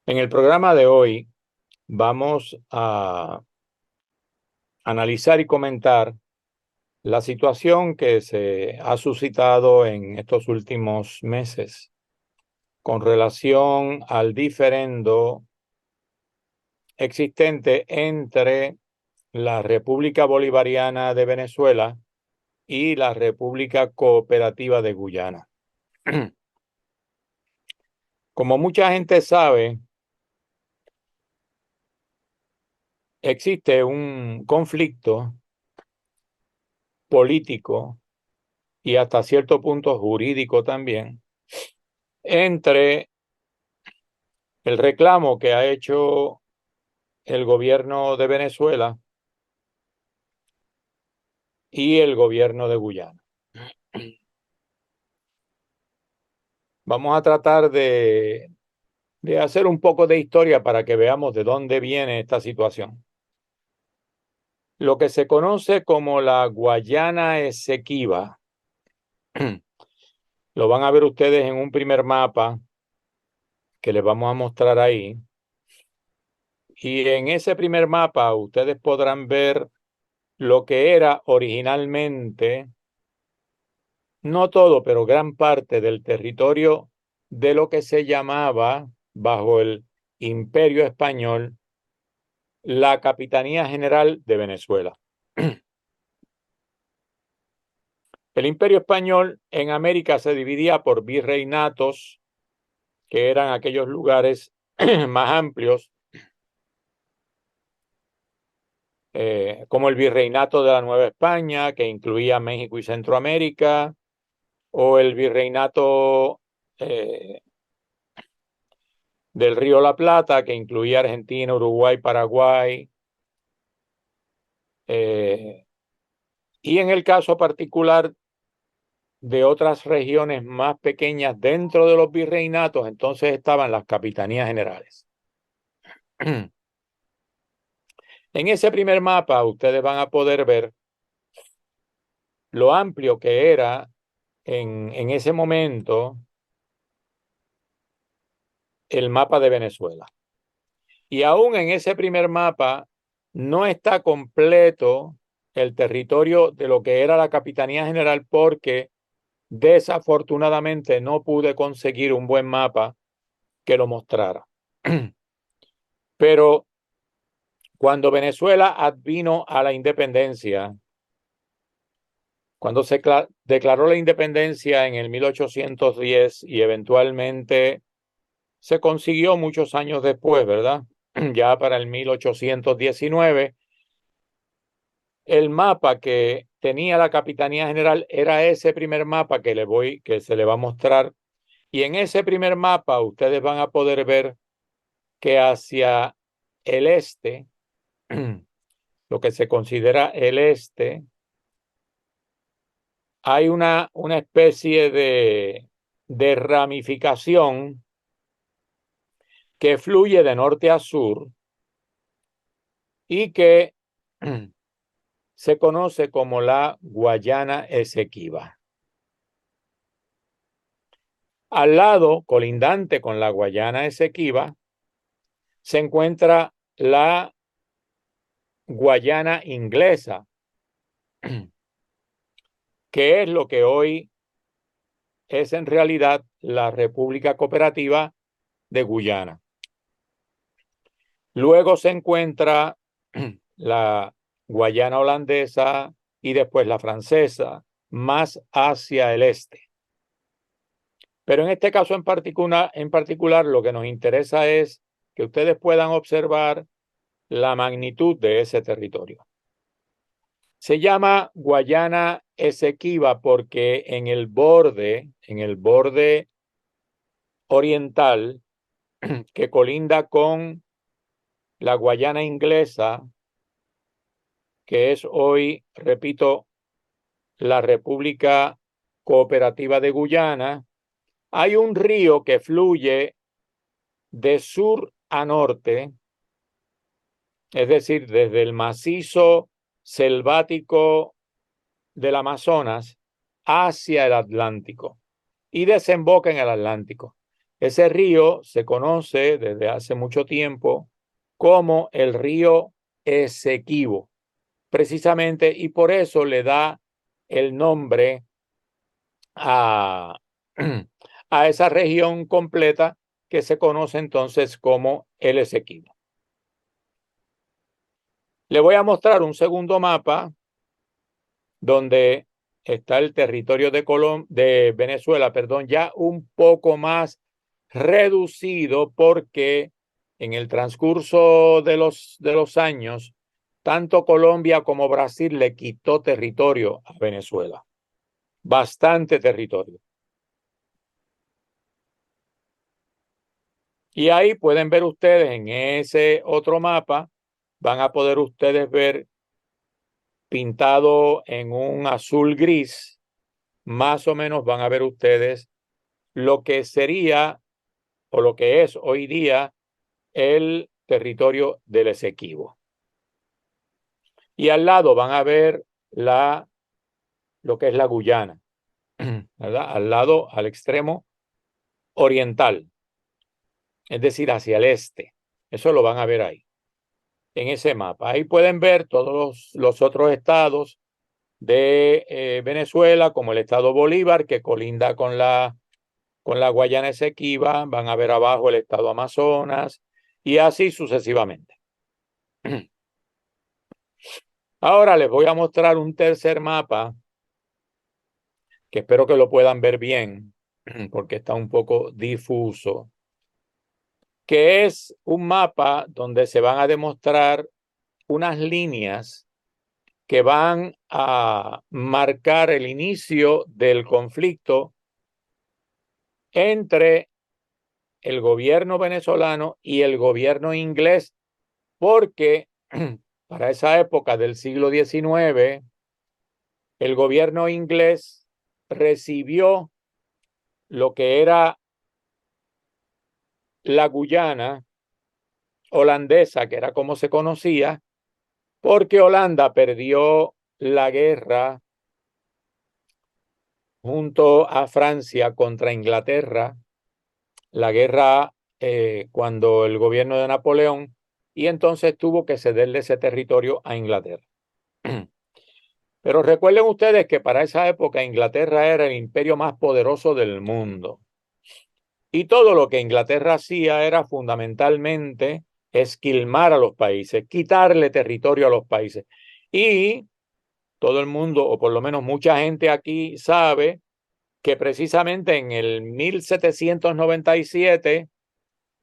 En el programa de hoy vamos a analizar y comentar la situación que se ha suscitado en estos últimos meses con relación al diferendo existente entre la República Bolivariana de Venezuela y la República Cooperativa de Guyana. Como mucha gente sabe, existe un conflicto político y hasta cierto punto jurídico también entre el reclamo que ha hecho el gobierno de Venezuela y el gobierno de Guyana. Vamos a tratar de hacer un poco de historia para que veamos de dónde viene esta situación. Lo que se conoce como la Guayana Esequiba, lo van a ver ustedes en un primer mapa que les vamos a mostrar ahí. Y en ese primer mapa ustedes podrán ver lo que era originalmente, no todo, pero gran parte del territorio de lo que se llamaba, bajo el Imperio Español, la Capitanía General de Venezuela. El Imperio Español en América se dividía por virreinatos, que eran aquellos lugares más amplios, como el Virreinato de la Nueva España, que incluía México y Centroamérica, o el Virreinato del Río La Plata, que incluía Argentina, Uruguay, Paraguay. Y en el caso particular de otras regiones más pequeñas dentro de los virreinatos, entonces estaban las capitanías generales. En ese primer mapa ustedes van a poder ver lo amplio que era en ese momento el mapa de Venezuela. Y aún en ese primer mapa no está completo el territorio de lo que era la Capitanía General porque desafortunadamente no pude conseguir un buen mapa que lo mostrara. Pero cuando Venezuela advino a la independencia, cuando se declaró la independencia en el 1810 y eventualmente se consiguió muchos años después, ¿verdad? Ya para el 1819, el mapa que tenía la Capitanía General era ese primer mapa que se le va a mostrar. Y en ese primer mapa ustedes van a poder ver que hacia el este, lo que se considera el este, hay una especie de ramificación que fluye de norte a sur y que se conoce como la Guayana Esequiba. Al lado, colindante con la Guayana Esequiba, se encuentra la Guayana Inglesa, que es lo que hoy es en realidad la República Cooperativa de Guyana. Luego se encuentra la Guayana holandesa y después la francesa, más hacia el este. Pero en este caso en particular, lo que nos interesa es que ustedes puedan observar la magnitud de ese territorio. Se llama Guayana Esequiba porque en el borde oriental que colinda con la Guayana Inglesa, que es hoy, repito, la República Cooperativa de Guyana, hay un río que fluye de sur a norte, es decir, desde el macizo selvático del Amazonas hacia el Atlántico y desemboca en el Atlántico. Ese río se conoce desde hace mucho tiempo como el río Esequibo, precisamente, y por eso le da el nombre a, a esa región completa que se conoce entonces como el Esequibo. Le voy a mostrar un segundo mapa donde está el territorio de Venezuela, perdón, ya un poco más reducido porque en el transcurso de los años, tanto Colombia como Brasil le quitó territorio a Venezuela, bastante territorio. Y ahí pueden ver ustedes en ese otro mapa, van a poder ustedes ver pintado en un azul gris, más o menos van a ver ustedes lo que sería o lo que es hoy día el territorio del Esequibo. Y al lado van a ver lo que es la Guyana, ¿verdad? Al lado, al extremo oriental, es decir, hacia el este. Eso lo van a ver ahí, en ese mapa. Ahí pueden ver todos los otros estados de Venezuela, como el estado Bolívar, que colinda con la Guayana Esequiba. Van a ver abajo el estado Amazonas y así sucesivamente. Ahora les voy a mostrar un tercer mapa que espero que lo puedan ver bien porque está un poco difuso, que es un mapa donde se van a demostrar unas líneas que van a marcar el inicio del conflicto entre el gobierno venezolano y el gobierno inglés, porque para esa época del siglo XIX, el gobierno inglés recibió lo que era la Guyana holandesa, que era como se conocía, porque Holanda perdió la guerra junto a Francia contra Inglaterra, la guerra cuando el gobierno de Napoleón, y entonces tuvo que cederle ese territorio a Inglaterra. Pero recuerden ustedes que para esa época Inglaterra era el imperio más poderoso del mundo. Y todo lo que Inglaterra hacía era fundamentalmente esquilmar a los países, quitarle territorio a los países. Y todo el mundo, o por lo menos mucha gente aquí sabe que precisamente en el 1797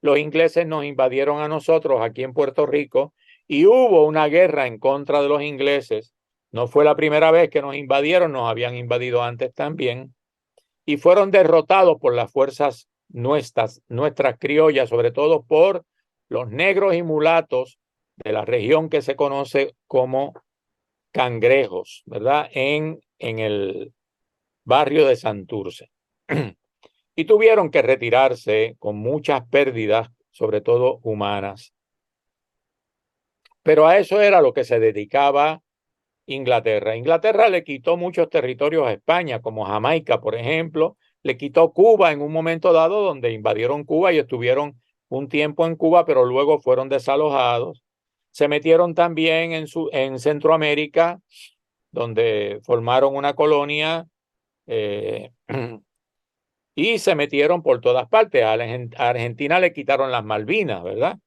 los ingleses nos invadieron a nosotros aquí en Puerto Rico y hubo una guerra en contra de los ingleses. No fue la primera vez que nos invadieron, nos habían invadido antes también y fueron derrotados por las fuerzas nuestras criollas, sobre todo por los negros y mulatos de la región que se conoce como Cangrejos, ¿verdad? En el barrio de Santurce. Y tuvieron que retirarse con muchas pérdidas, sobre todo humanas. Pero a eso era lo que se dedicaba Inglaterra. Inglaterra le quitó muchos territorios a España, como Jamaica, por ejemplo. Le quitó Cuba en un momento dado, donde invadieron Cuba y estuvieron un tiempo en Cuba, pero luego fueron desalojados. Se metieron también en Centroamérica, donde formaron una colonia eh, y se metieron por todas partes. A Argentina le quitaron las Malvinas, ¿verdad?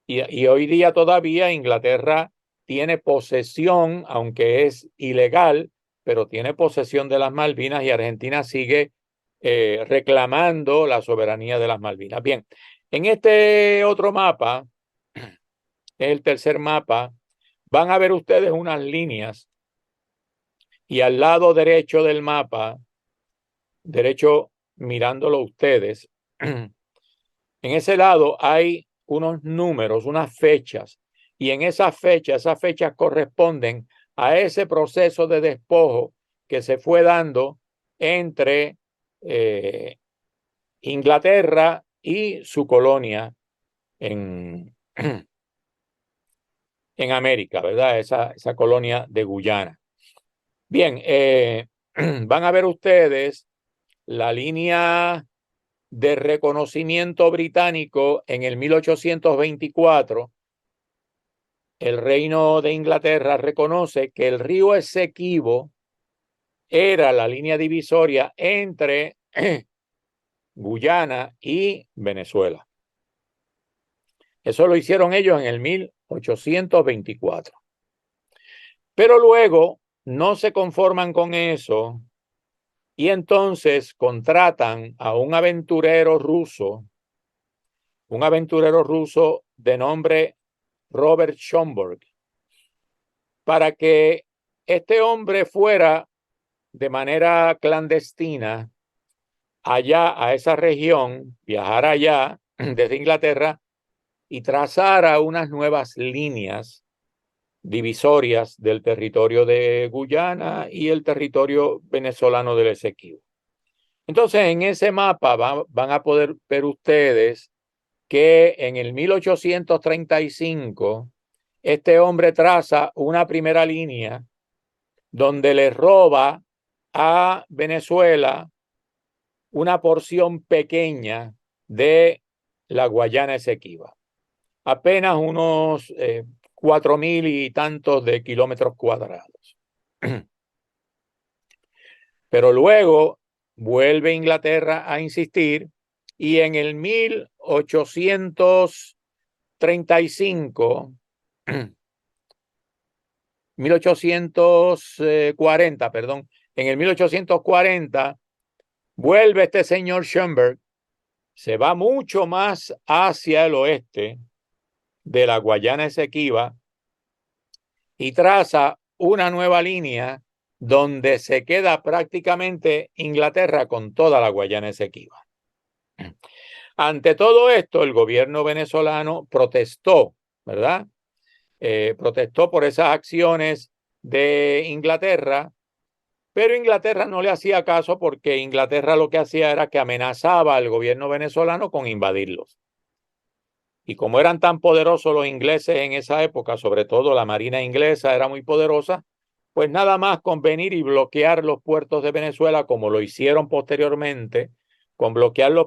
Y hoy día todavía Inglaterra tiene posesión, aunque es ilegal, pero tiene posesión de las Malvinas y Argentina sigue reclamando la soberanía de las Malvinas. Bien, en este otro mapa, el tercer mapa, van a ver ustedes unas líneas y al lado derecho del mapa, derecho mirándolo ustedes, en ese lado hay unos números, unas fechas, y en esas fechas corresponden a ese proceso de despojo que se fue dando entre eh, Inglaterra y su colonia en, en América, ¿verdad? Esa colonia de Guyana. Bien, van a ver ustedes la línea de reconocimiento británico en el 1824, el Reino de Inglaterra reconoce que el río Esequibo era la línea divisoria entre Guyana y Venezuela. Eso lo hicieron ellos en el 1824. Pero luego no se conforman con eso y entonces contratan a un aventurero ruso de nombre Robert Schomburg, para que este hombre fuera de manera clandestina allá a esa región, viajara allá desde Inglaterra y trazara unas nuevas líneas divisorias del territorio de Guyana y el territorio venezolano del Esequibo. Entonces, en ese mapa van a poder ver ustedes que en el 1835 este hombre traza una primera línea donde le roba a Venezuela una porción pequeña de la Guayana Esequiba, apenas unos 4,000 y tantos de kilómetros cuadrados. Pero luego vuelve Inglaterra a insistir y en el 1835, 1840, perdón, en el 1840 vuelve este señor Schomburg, se va mucho más hacia el oeste de la Guayana Esequiba y traza una nueva línea donde se queda prácticamente Inglaterra con toda la Guayana Esequiba. Ante todo esto, el gobierno venezolano protestó, ¿verdad? Protestó por esas acciones de Inglaterra, pero Inglaterra no le hacía caso porque Inglaterra lo que hacía era que amenazaba al gobierno venezolano con invadirlos. Y como eran tan poderosos los ingleses en esa época, sobre todo la marina inglesa era muy poderosa, pues nada más con venir y bloquear los puertos de Venezuela, como lo hicieron posteriormente, con bloquear los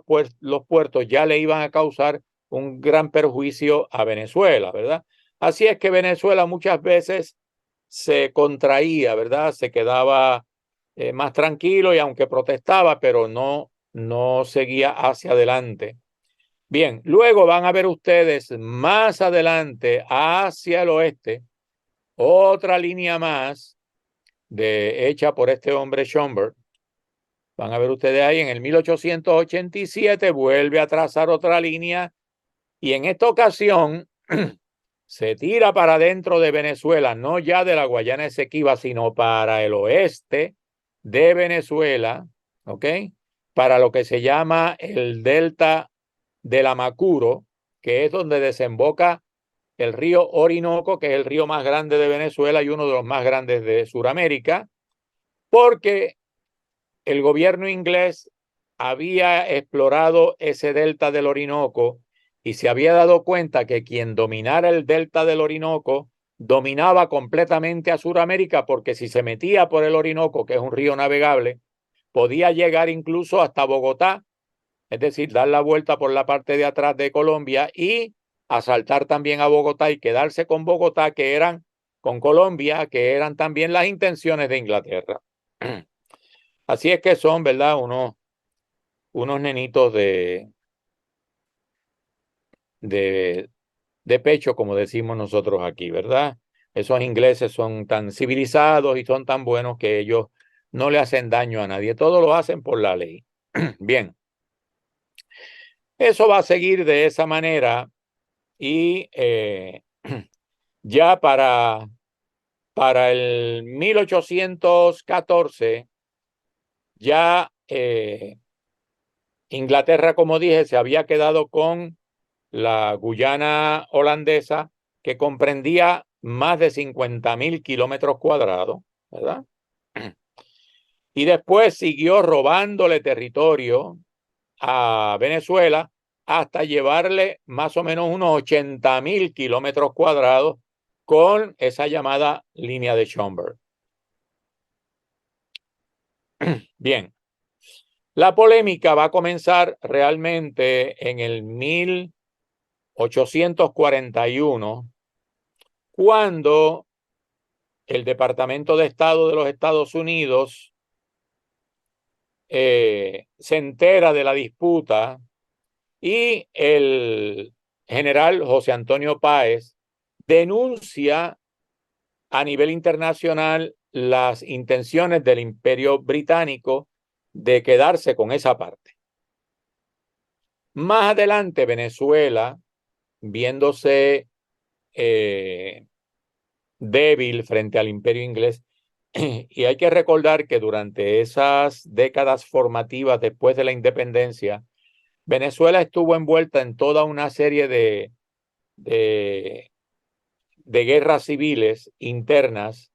puertos ya le iban a causar un gran perjuicio a Venezuela, ¿verdad? Así es que Venezuela muchas veces se contraía, ¿verdad? Se quedaba más tranquilo y aunque protestaba, pero no seguía hacia adelante. Bien, luego van a ver ustedes más adelante hacia el oeste otra línea más hecha por este hombre Schomburg. Van a ver ustedes ahí en el 1887 vuelve a trazar otra línea y en esta ocasión se tira para dentro de Venezuela, no ya de la Guayana Esequiba, sino para el oeste de Venezuela, ¿ok? Para lo que se llama el delta del Amacuro, que es donde desemboca el río Orinoco, que es el río más grande de Venezuela y uno de los más grandes de Sudamérica, porque el gobierno inglés había explorado ese delta del Orinoco y se había dado cuenta que quien dominara el delta del Orinoco dominaba completamente a Sudamérica, porque si se metía por el Orinoco, que es un río navegable, podía llegar incluso hasta Bogotá, es decir, dar la vuelta por la parte de atrás de Colombia y asaltar también a Bogotá y quedarse con Bogotá, con Colombia, que eran también las intenciones de Inglaterra. Así es que son, ¿verdad? Unos nenitos de pecho, como decimos nosotros aquí, ¿verdad? Esos ingleses son tan civilizados y son tan buenos que ellos no le hacen daño a nadie. Todo lo hacen por la ley. Bien. Eso va a seguir de esa manera y ya para el 1814 ya Inglaterra, como dije, se había quedado con la Guyana holandesa, que comprendía más de 50,000 kilómetros cuadrados, ¿verdad? Y después siguió robándole territorio a Venezuela hasta llevarle más o menos unos 80,000 kilómetros cuadrados con esa llamada línea de Schomburg. Bien, La polémica va a comenzar realmente en el 1841, cuando el Departamento de Estado de los Estados Unidos se entera de la disputa y el general José Antonio Páez denuncia a nivel internacional las intenciones del Imperio Británico de quedarse con esa parte. Más adelante, Venezuela, viéndose débil frente al Imperio inglés, y hay que recordar que durante esas décadas formativas después de la independencia, Venezuela estuvo envuelta en toda una serie de, de guerras civiles internas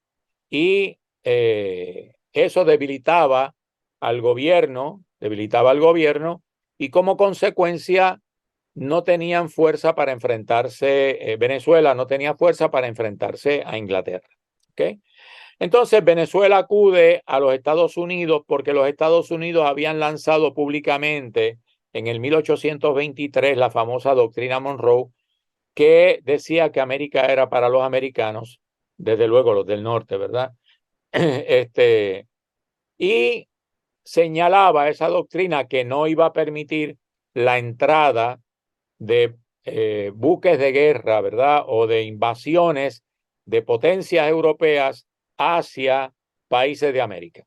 y eso debilitaba al gobierno y como consecuencia no tenían fuerza para enfrentarse, Venezuela no tenía fuerza para enfrentarse a Inglaterra. ¿Okay? Entonces Venezuela acude a los Estados Unidos porque los Estados Unidos habían lanzado públicamente en el 1823 la famosa doctrina Monroe, que decía que América era para los americanos, desde luego los del norte, ¿verdad? Y señalaba esa doctrina que no iba a permitir la entrada de buques de guerra, ¿verdad? O de invasiones de potencias europeas hacia países de América.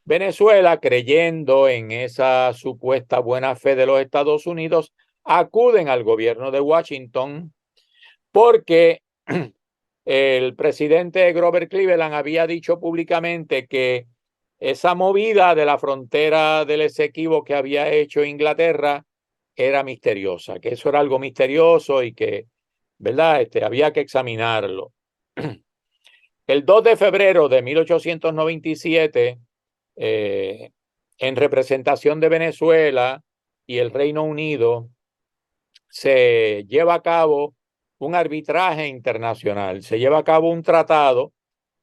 Venezuela, creyendo en esa supuesta buena fe de los Estados Unidos, acuden al gobierno de Washington porque el presidente Grover Cleveland había dicho públicamente que esa movida de la frontera del Esequibo que había hecho Inglaterra era misteriosa, que eso era algo misterioso y que, ¿verdad? Había que examinarlo. El 2 de febrero de 1897, en representación de Venezuela y el Reino Unido, se lleva a cabo un arbitraje internacional, se lleva a cabo un tratado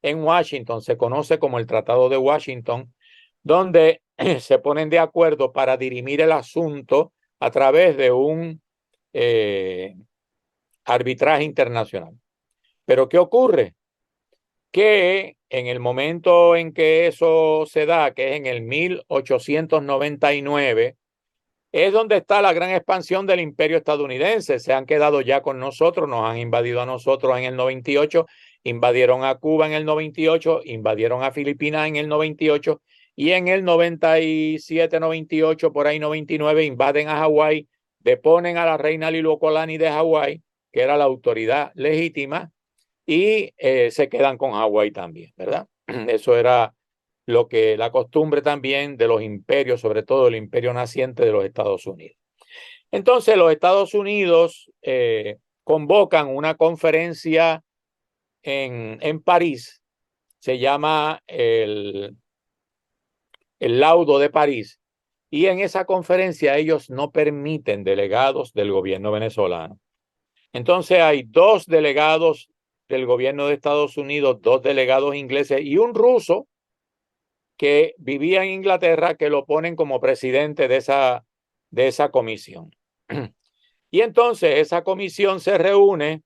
en Washington, se conoce como el Tratado de Washington, donde se ponen de acuerdo para dirimir el asunto a través de un arbitraje internacional. Pero ¿qué ocurre? Que en el momento en que eso se da, que es en el 1899, es donde está la gran expansión del imperio estadounidense. Se han quedado ya con nosotros, nos han invadido a nosotros en el 98, invadieron a Cuba en el 98, invadieron a Filipinas en el 98 y en el 97, 98, por ahí 99, invaden a Hawái, deponen a la reina Liliuokalani de Hawái, que era la autoridad legítima, y se quedan con Hawái también, ¿verdad? Eso era la costumbre también de los imperios, sobre todo el imperio naciente de los Estados Unidos. Entonces los Estados Unidos convocan una conferencia en París, se llama el Laudo de París, y en esa conferencia ellos no permiten delegados del gobierno venezolano. Entonces hay dos delegados del gobierno de Estados Unidos, dos delegados ingleses y un ruso que vivía en Inglaterra, que lo ponen como presidente de esa comisión. Y entonces esa comisión se reúne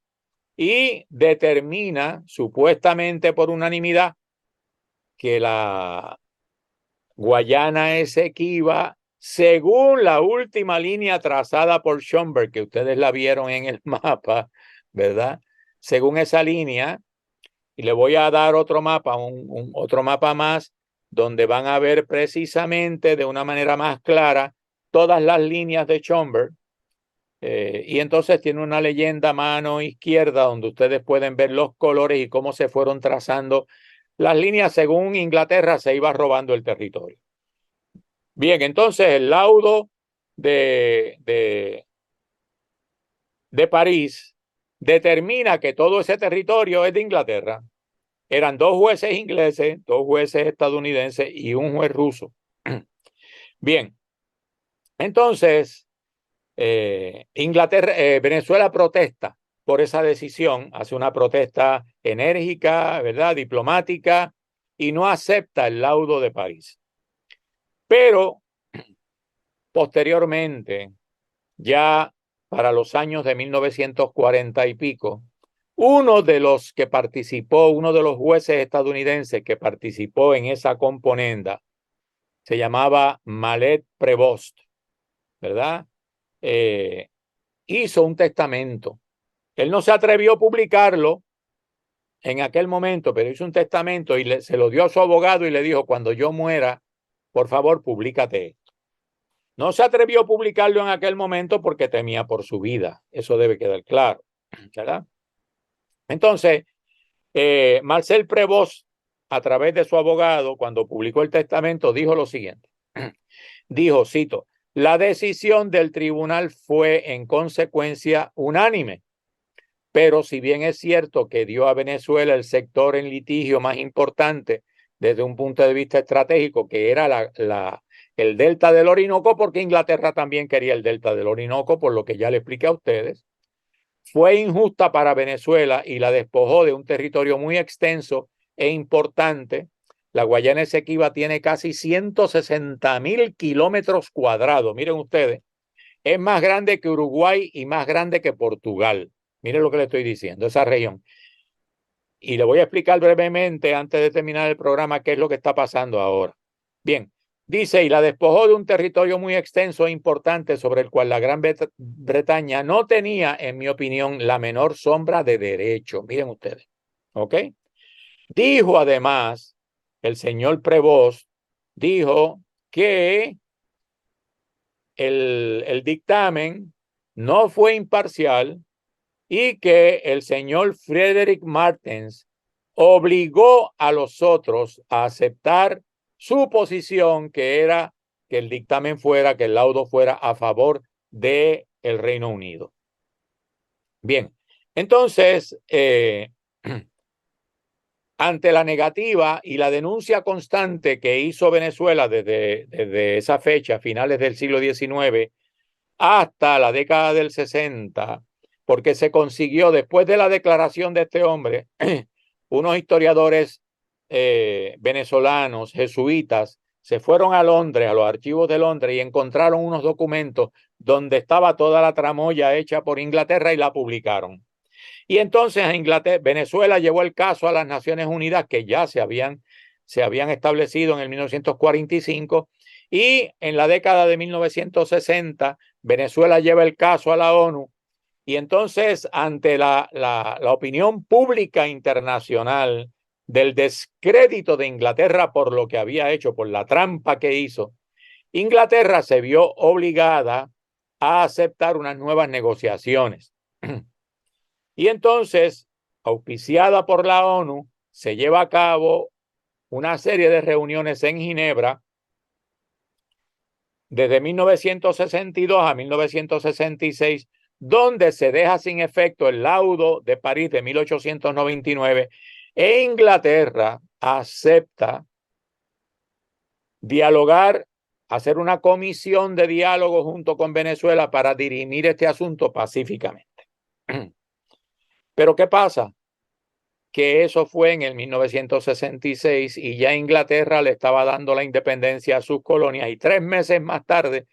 y determina, supuestamente por unanimidad, que la Guayana Esequiba, según la última línea trazada por Schomburg, que ustedes la vieron en el mapa, ¿verdad? Según esa línea, y le voy a dar otro mapa, otro mapa más, donde van a ver precisamente de una manera más clara todas las líneas de Schomburg. Y entonces tiene una leyenda a mano izquierda donde ustedes pueden ver los colores y cómo se fueron trazando las líneas según Inglaterra se iba robando el territorio. Bien, entonces el laudo de París determina que todo ese territorio es de Inglaterra. Eran dos jueces ingleses, dos jueces estadounidenses y un juez ruso. Bien, entonces Venezuela protesta por esa decisión, hace una protesta enérgica, ¿verdad? Diplomática, y no acepta el laudo de París. Pero Posteriormente, ya para los años de 1940 y pico, uno de los que participó, uno de los jueces estadounidenses que participó en esa componenda, se llamaba Malet Prevost, ¿verdad? Hizo un testamento. Él no se atrevió a publicarlo en aquel momento, pero hizo un testamento y se lo dio a su abogado y le dijo, cuando yo muera, por favor, públicate. No se atrevió a publicarlo en aquel momento porque temía por su vida. Eso debe quedar claro, ¿verdad? Entonces, Marcel Prevost, a través de su abogado, cuando publicó el testamento, dijo lo siguiente. Dijo, cito, la decisión del tribunal fue en consecuencia unánime, pero si bien es cierto que dio a Venezuela el sector en litigio más importante desde un punto de vista estratégico, que era el delta del Orinoco, porque Inglaterra también quería el delta del Orinoco, por lo que ya le expliqué a ustedes, fue injusta para Venezuela y la despojó de un territorio muy extenso e importante. La Guayana Esequiba tiene casi 160.000 kilómetros cuadrados. Miren ustedes, es más grande que Uruguay y más grande que Portugal. Miren lo que le estoy diciendo, esa región. Y le voy a explicar brevemente, antes de terminar el programa, qué es lo que está pasando ahora. Bien, dice, y la despojó de un territorio muy extenso e importante sobre el cual la Gran Bretaña no tenía, en mi opinión, la menor sombra de derecho. Miren ustedes, ¿ok? Dijo además, el señor Prevost, dijo que el dictamen no fue imparcial y que el señor Frederick Martens obligó a los otros a aceptar su posición, que era que el dictamen fuera, que el laudo fuera a favor de el Reino Unido. Bien, entonces, ante la negativa y la denuncia constante que hizo Venezuela desde esa fecha, finales del siglo XIX, hasta la década del 60, porque se consiguió después de la declaración de este hombre, unos historiadores venezolanos, jesuitas, se fueron a Londres, a los archivos de Londres, y encontraron unos documentos donde estaba toda la tramoya hecha por Inglaterra y la publicaron. Y entonces Venezuela llevó el caso a las Naciones Unidas, que ya se habían establecido en el 1945, y en la década de 1960 Venezuela lleva el caso a la ONU, y entonces ante la opinión pública internacional del descrédito de Inglaterra por lo que había hecho, por la trampa que hizo, Inglaterra se vio obligada a aceptar unas nuevas negociaciones. Y entonces, auspiciada por la ONU, se lleva a cabo una serie de reuniones en Ginebra desde 1962 a 1966, donde se deja sin efecto el laudo de París de 1899 e Inglaterra acepta dialogar, hacer una comisión de diálogo junto con Venezuela para dirimir este asunto pacíficamente. Pero ¿qué pasa? Que eso fue en el 1966 y ya Inglaterra le estaba dando la independencia a sus colonias y 3 meses más tarde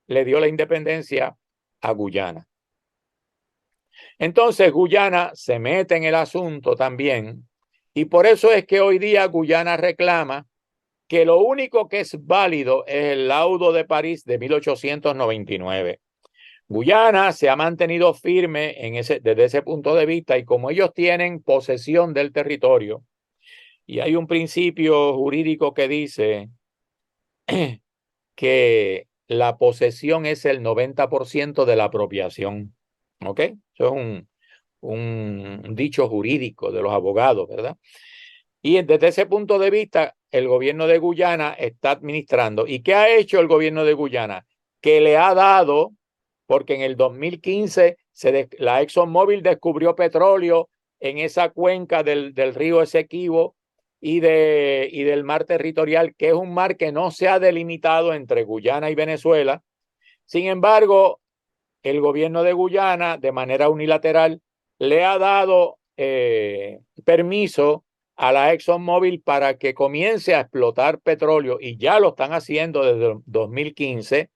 le dio la independencia a Guyana. Entonces Guyana se mete en el asunto también y por eso es que hoy día Guyana reclama que lo único que es válido es el laudo de París de 1899. Guyana se ha mantenido firme desde ese punto de vista y como ellos tienen posesión del territorio y hay un principio jurídico que dice que la posesión es el 90% de la apropiación, ¿ok? Eso es un dicho jurídico de los abogados, ¿verdad? Y desde ese punto de vista, el gobierno de Guyana está administrando. ¿Y qué ha hecho el gobierno de Guyana? Que le ha dado, porque en el 2015 la ExxonMobil descubrió petróleo en esa cuenca del río Esequibo y del mar territorial, que es un mar que no se ha delimitado entre Guyana y Venezuela. Sin embargo, el gobierno de Guyana, de manera unilateral, le ha dado permiso a la ExxonMobil para que comience a explotar petróleo y ya lo están haciendo desde el 2015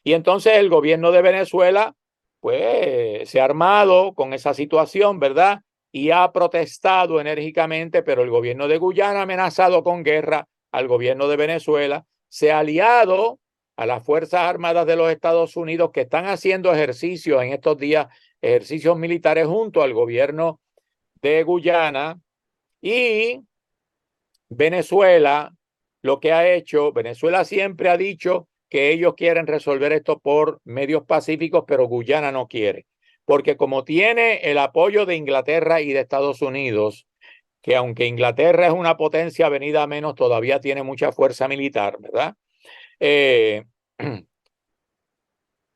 Y entonces el gobierno de Venezuela, pues, se ha armado con esa situación, ¿verdad? Y ha protestado enérgicamente, pero el gobierno de Guyana ha amenazado con guerra al gobierno de Venezuela, se ha aliado a las Fuerzas Armadas de los Estados Unidos que están haciendo ejercicios en estos días, ejercicios militares junto al gobierno de Guyana. Y Venezuela, lo que ha hecho, Venezuela siempre ha dicho que ellos quieren resolver esto por medios pacíficos, pero Guyana no quiere, porque como tiene el apoyo de Inglaterra y de Estados Unidos, que aunque Inglaterra es una potencia venida a menos, todavía tiene mucha fuerza militar, ¿verdad? Eh,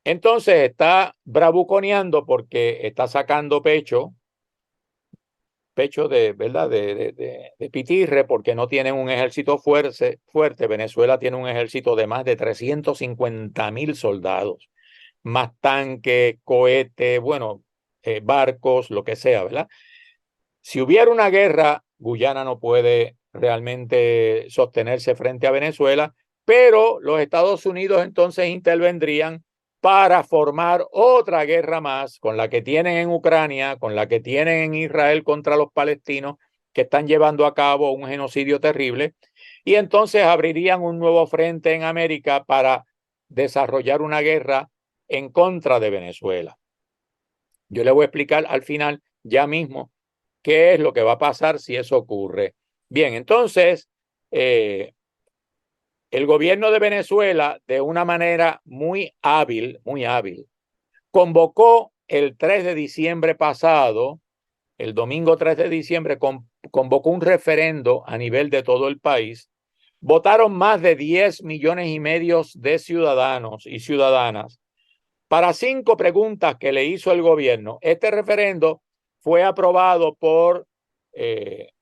entonces está bravuconeando porque está sacando pecho de, ¿verdad? De pitirre, porque no tienen un ejército fuerte. Venezuela tiene un ejército de más de 350.000 soldados, más tanques, cohetes, bueno, barcos, lo que sea, ¿verdad? Si hubiera una guerra, Guyana no puede realmente sostenerse frente a Venezuela, pero los Estados Unidos entonces intervendrían para formar otra guerra más con la que tienen en Ucrania, con la que tienen en Israel contra los palestinos, que están llevando a cabo un genocidio terrible, y entonces abrirían un nuevo frente en América para desarrollar una guerra en contra de Venezuela. Yo le voy a explicar al final, ya mismo, qué es lo que va a pasar si eso ocurre. Bien, entonces, el gobierno de Venezuela, de una manera muy hábil, convocó el 3 de diciembre pasado, el domingo 3 de diciembre, convocó un referendo a nivel de todo el país. Votaron más de 10,5 millones de ciudadanos y ciudadanas para 5 preguntas que le hizo el gobierno. Este referendo fue aprobado por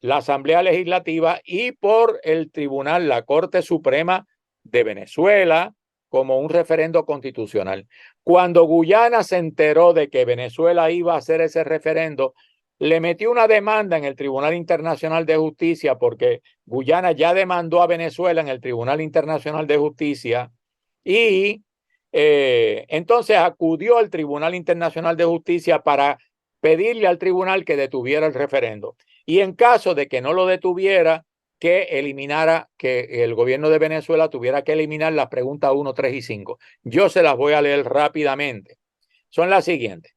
la Asamblea Legislativa y por el Tribunal, la Corte Suprema de Venezuela, como un referendo constitucional. Cuando Guyana se enteró de que Venezuela iba a hacer ese referendo, le metió una demanda en el Tribunal Internacional de Justicia, porque Guyana ya demandó a Venezuela en el Tribunal Internacional de Justicia, y entonces acudió al Tribunal Internacional de Justicia para pedirle al tribunal que detuviera el referendo. Y en caso de que no lo detuviera, que eliminara, que el gobierno de Venezuela tuviera que eliminar las preguntas 1, 3 y 5. Yo se las voy a leer rápidamente. Son las siguientes.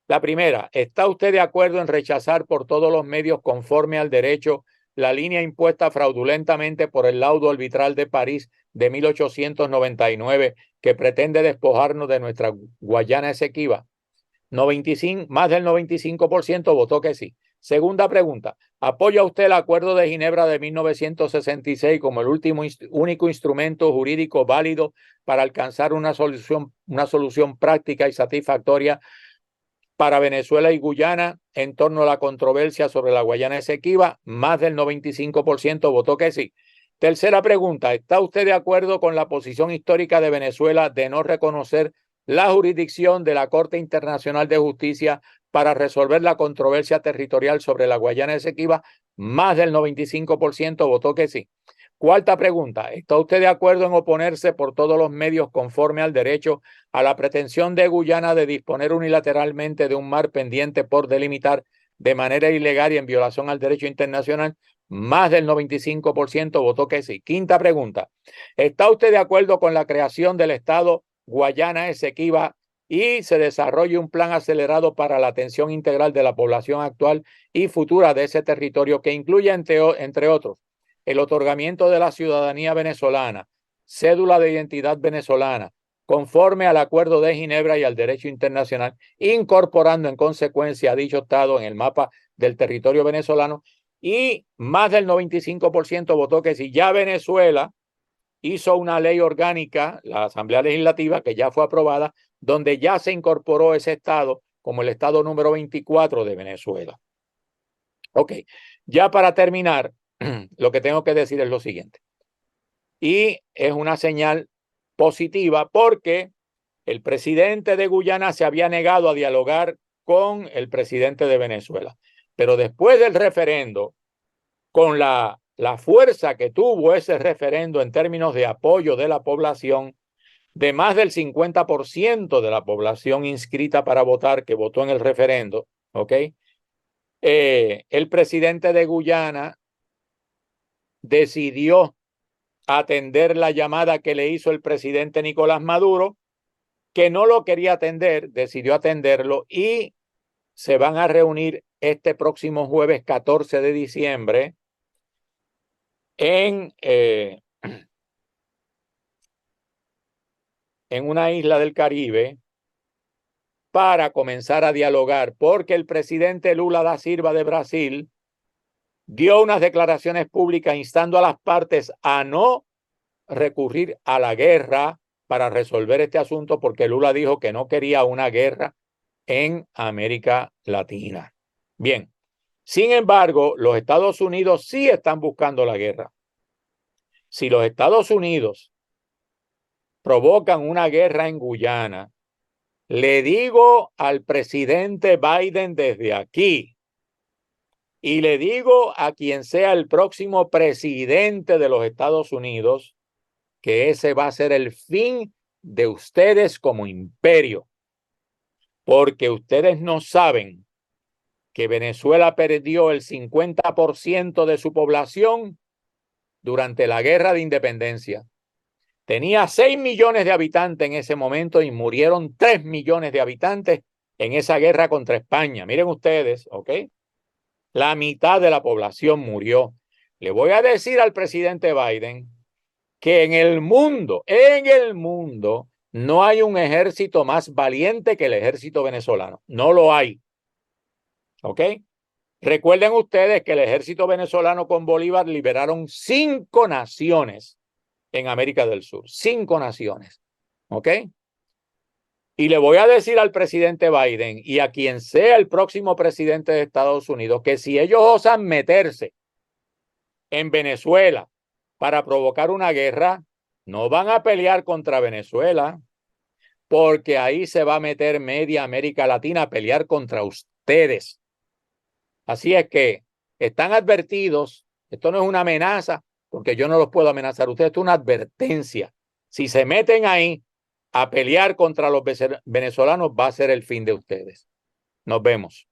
La primera, ¿está usted de acuerdo en rechazar por todos los medios conforme al derecho la línea impuesta fraudulentamente por el laudo arbitral de París de 1899 que pretende despojarnos de nuestra Guayana Esequiba? Más del 95% votó que sí. Segunda pregunta, ¿apoya usted el Acuerdo de Ginebra de 1966 como el único instrumento jurídico válido para alcanzar una solución práctica y satisfactoria para Venezuela y Guyana en torno a la controversia sobre la Guayana Esequiba? Más del 95% votó que sí. Tercera pregunta, ¿está usted de acuerdo con la posición histórica de Venezuela de no reconocer la jurisdicción de la Corte Internacional de Justicia para resolver la controversia territorial sobre la Guayana Esequiba? Más del 95% votó que sí. Cuarta pregunta, ¿está usted de acuerdo en oponerse por todos los medios conforme al derecho a la pretensión de Guyana de disponer unilateralmente de un mar pendiente por delimitar de manera ilegal y en violación al derecho internacional? Más del 95% votó que sí. Quinta pregunta, ¿está usted de acuerdo con la creación del Estado Guayana Esequiba y se desarrolle un plan acelerado para la atención integral de la población actual y futura de ese territorio que incluya, entre otros, el otorgamiento de la ciudadanía venezolana, cédula de identidad venezolana, conforme al Acuerdo de Ginebra y al derecho internacional, incorporando en consecuencia a dicho Estado en el mapa del territorio venezolano? Y más del 95% votó que si ya Venezuela hizo una ley orgánica, la Asamblea Legislativa, que ya fue aprobada, donde ya se incorporó ese Estado como el Estado número 24 de Venezuela. Ok, ya para terminar, lo que tengo que decir es lo siguiente. Y es una señal positiva porque el presidente de Guyana se había negado a dialogar con el presidente de Venezuela. Pero después del referendo, con la fuerza que tuvo ese referendo en términos de apoyo de la población, de más del 50% de la población inscrita para votar que votó en el referendo, ¿ok? El presidente de Guyana decidió atender la llamada que le hizo el presidente Nicolás Maduro, que no lo quería atender, decidió atenderlo y se van a reunir este próximo jueves 14 de diciembre en una isla del Caribe para comenzar a dialogar, porque el presidente Lula da Silva de Brasil dio unas declaraciones públicas instando a las partes a no recurrir a la guerra para resolver este asunto, porque Lula dijo que no quería una guerra en América Latina. Bien, sin embargo, los Estados Unidos sí están buscando la guerra. Si los Estados Unidos provocan una guerra en Guyana, le digo al presidente Biden desde aquí y le digo a quien sea el próximo presidente de los Estados Unidos que ese va a ser el fin de ustedes como imperio, porque ustedes no saben que Venezuela perdió el 50% de su población durante la guerra de independencia. Tenía 6 millones de habitantes en ese momento y murieron 3 millones de habitantes en esa guerra contra España. Miren ustedes, ¿ok? La mitad de la población murió. Le voy a decir al presidente Biden que en el mundo, no hay un ejército más valiente que el ejército venezolano. No lo hay. ¿Ok? Recuerden ustedes que el ejército venezolano con Bolívar liberaron 5 naciones en América del Sur. 5 naciones. ¿Ok? Y le voy a decir al presidente Biden y a quien sea el próximo presidente de Estados Unidos que si ellos osan meterse en Venezuela para provocar una guerra, no van a pelear contra Venezuela, porque ahí se va a meter media América Latina a pelear contra ustedes. Así es que están advertidos. Esto no es una amenaza, porque yo no los puedo amenazar. Ustedes, esto es una advertencia. Si se meten ahí a pelear contra los venezolanos, va a ser el fin de ustedes. Nos vemos.